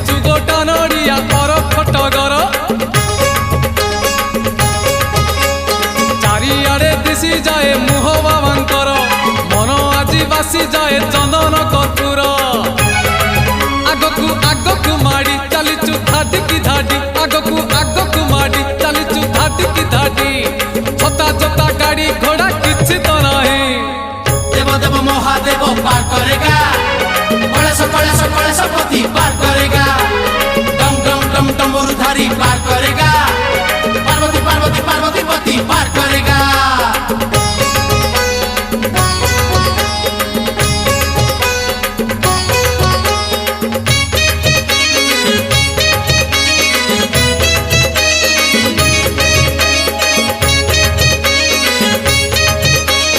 बांधिचु गोटा नड़िया कर खटगर चारिआडे दिशी जाए मुह बाबांकर मन आज बासी जाए चंदन कर्पूर आगकू माड़ी चलीचु धाडी की धाडी आगकू माड़ी चलीचु धाडी की धाडी छता छता गाड़ी घोड़ा किछि तो नहीं देव देव महादेव पार करेगा कलेश कलेश कलेश पति पार करेगा।